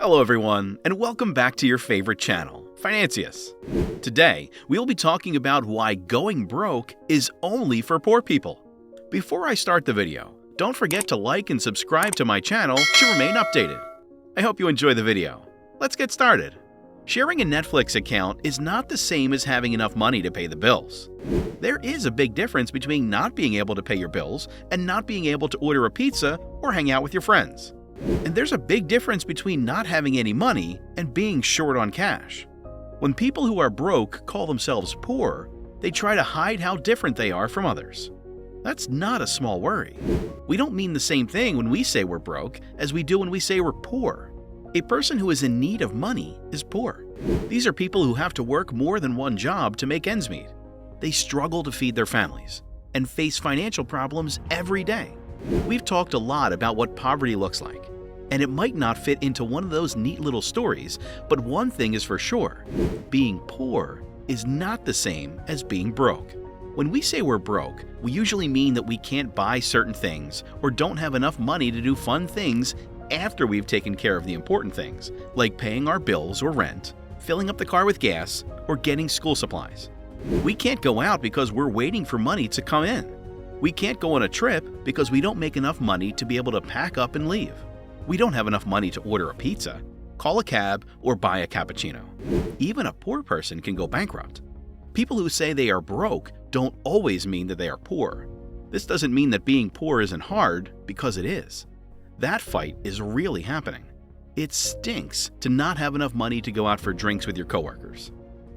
Hello everyone, and welcome back to your favorite channel, Financius. Today, we'll be talking about why going broke is only for poor people. Before I start the video, don't forget to like and subscribe to my channel to remain updated. I hope you enjoy the video. Let's get started. Sharing a Netflix account is not the same as having enough money to pay the bills. There is a big difference between not being able to pay your bills and not being able to order a pizza or hang out with your friends. And there's a big difference between not having any money and being short on cash. When people who are broke call themselves poor, they try to hide how different they are from others. That's not a small worry. We don't mean the same thing when we say we're broke as we do when we say we're poor. A person who is in need of money is poor. These are people who have to work more than one job to make ends meet. They struggle to feed their families and face financial problems every day. We've talked a lot about what poverty looks like, and it might not fit into one of those neat little stories, but one thing is for sure: being poor is not the same as being broke. When we say we're broke, we usually mean that we can't buy certain things or don't have enough money to do fun things after we've taken care of the important things, like paying our bills or rent, filling up the car with gas, or getting school supplies. We can't go out because we're waiting for money to come in. We can't go on a trip because we don't make enough money to be able to pack up and leave. We don't have enough money to order a pizza, call a cab, or buy a cappuccino. Even a poor person can go bankrupt. People who say they are broke don't always mean that they are poor. This doesn't mean that being poor isn't hard, because it is. That fight is really happening. It stinks to not have enough money to go out for drinks with your coworkers.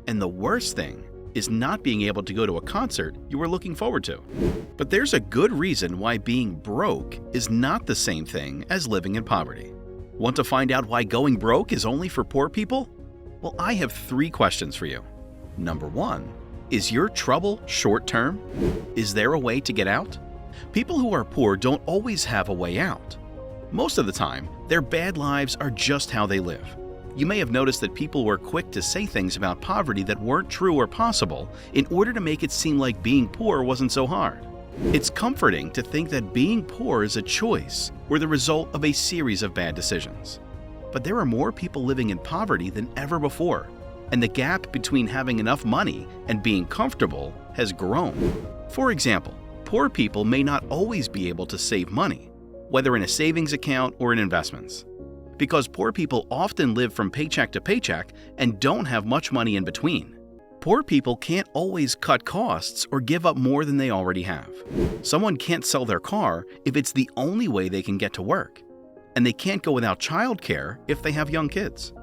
And the worst thing is not being able to go to a concert you were looking forward to. But there's a good reason why being broke is not the same thing as living in poverty. Want to find out why going broke is only for poor people? Well, I have 3 questions for you. Number 1, is your trouble short-term? Is there a way to get out? People who are poor don't always have a way out. Most of the time, their bad lives are just how they live. You may have noticed that people were quick to say things about poverty that weren't true or possible in order to make it seem like being poor wasn't so hard. It's comforting to think that being poor is a choice or the result of a series of bad decisions. But there are more people living in poverty than ever before, and the gap between having enough money and being comfortable has grown. For example, poor people may not always be able to save money, whether in a savings account or in investments. Because poor people often live from paycheck to paycheck and don't have much money in between. Poor people can't always cut costs or give up more than they already have. Someone can't sell their car if it's the only way they can get to work. And they can't go without childcare if they have young kids.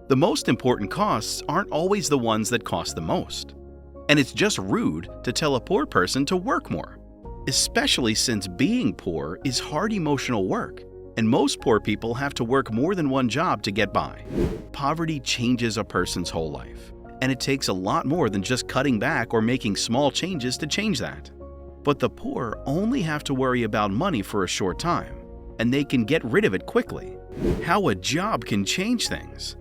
The most important costs aren't always the ones that cost the most. And it's just rude to tell a poor person to work more, especially since being poor is hard emotional work. And most poor people have to work more than one job to get by. Poverty changes a person's whole life, and it takes a lot more than just cutting back or making small changes to change that. But the poor only have to worry about money for a short time, and they can get rid of it quickly. How a job can change things.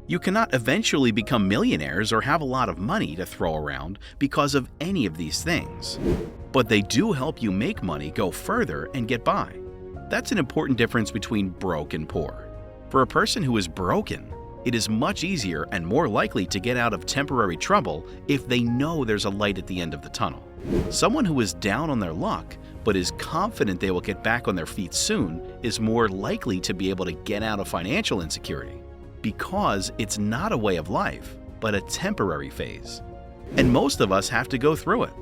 You cannot eventually become millionaires or have a lot of money to throw around because of any of these things. But they do help you make money go further and get by. That's an important difference between broke and poor. For a person who is broken, it is much easier and more likely to get out of temporary trouble if they know there's a light at the end of the tunnel. Someone who is down on their luck but is confident they will get back on their feet soon is more likely to be able to get out of financial insecurity, because it's not a way of life, but a temporary phase. And most of us have to go through it.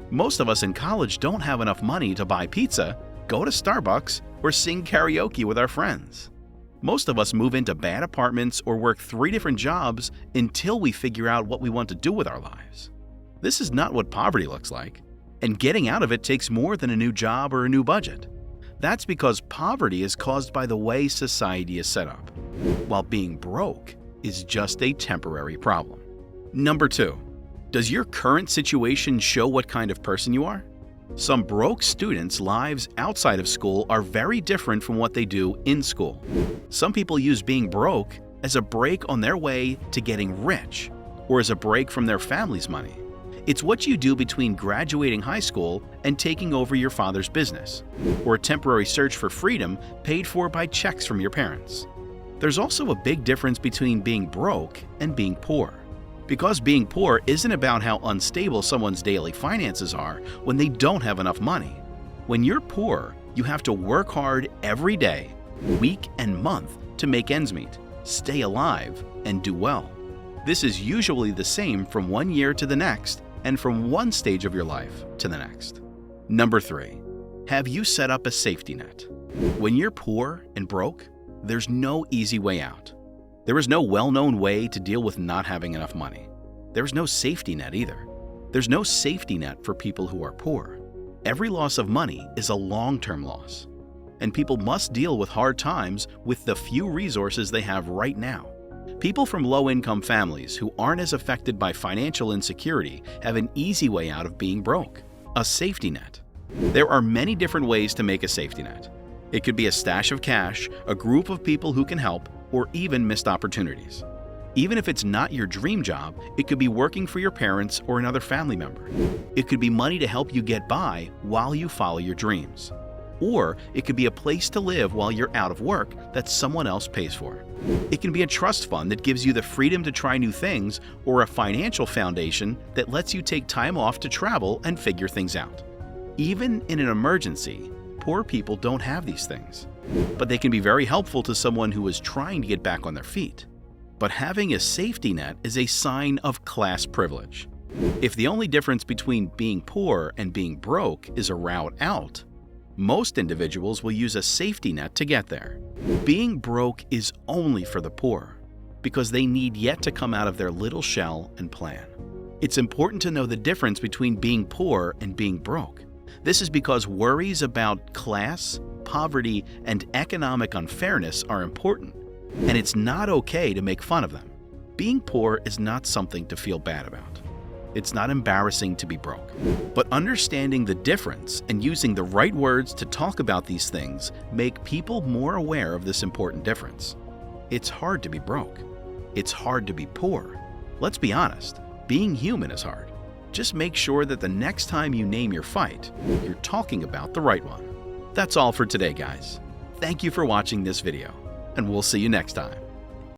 Most of us in college don't have enough money to buy pizza, go to Starbucks, or sing karaoke with our friends. Most of us move into bad apartments or work 3 different jobs until we figure out what we want to do with our lives. This is not what poverty looks like, and getting out of it takes more than a new job or a new budget. That's because poverty is caused by the way society is set up, while being broke is just a temporary problem. Number 2, does your current situation show what kind of person you are? Some broke students' lives outside of school are very different from what they do in school. Some people use being broke as a break on their way to getting rich, or as a break from their family's money. It's what you do between graduating high school and taking over your father's business, or a temporary search for freedom paid for by checks from your parents. There's also a big difference between being broke and being poor. Because being poor isn't about how unstable someone's daily finances are when they don't have enough money. When you're poor, you have to work hard every day, week and month to make ends meet, stay alive, and do well. This is usually the same from one year to the next and from one stage of your life to the next. Number 3. Have you set up a safety net? When you're poor and broke, there's no easy way out. There is no well-known way to deal with not having enough money. There's no safety net either. There's no safety net for people who are poor. Every loss of money is a long-term loss, and people must deal with hard times with the few resources they have right now. People from low-income families who aren't as affected by financial insecurity have an easy way out of being broke: a safety net. There are many different ways to make a safety net. It could be a stash of cash, a group of people who can help, or even missed opportunities. Even if it's not your dream job, it could be working for your parents or another family member. It could be money to help you get by while you follow your dreams. Or it could be a place to live while you're out of work that someone else pays for. It can be a trust fund that gives you the freedom to try new things, or a financial foundation that lets you take time off to travel and figure things out. Even in an emergency, poor people don't have these things, but they can be very helpful to someone who is trying to get back on their feet. But having a safety net is a sign of class privilege. If the only difference between being poor and being broke is a route out, most individuals will use a safety net to get there. Being broke is only for the poor, because they need yet to come out of their little shell and plan. It's important to know the difference between being poor and being broke. This is because worries about class, poverty, and economic unfairness are important, and it's not okay to make fun of them. Being poor is not something to feel bad about. It's not embarrassing to be broke. But understanding the difference and using the right words to talk about these things make people more aware of this important difference. It's hard to be broke. It's hard to be poor. Let's be honest, being human is hard. Just make sure that the next time you name your fight, you're talking about the right one. That's all for today, guys. Thank you for watching this video, and we'll see you next time.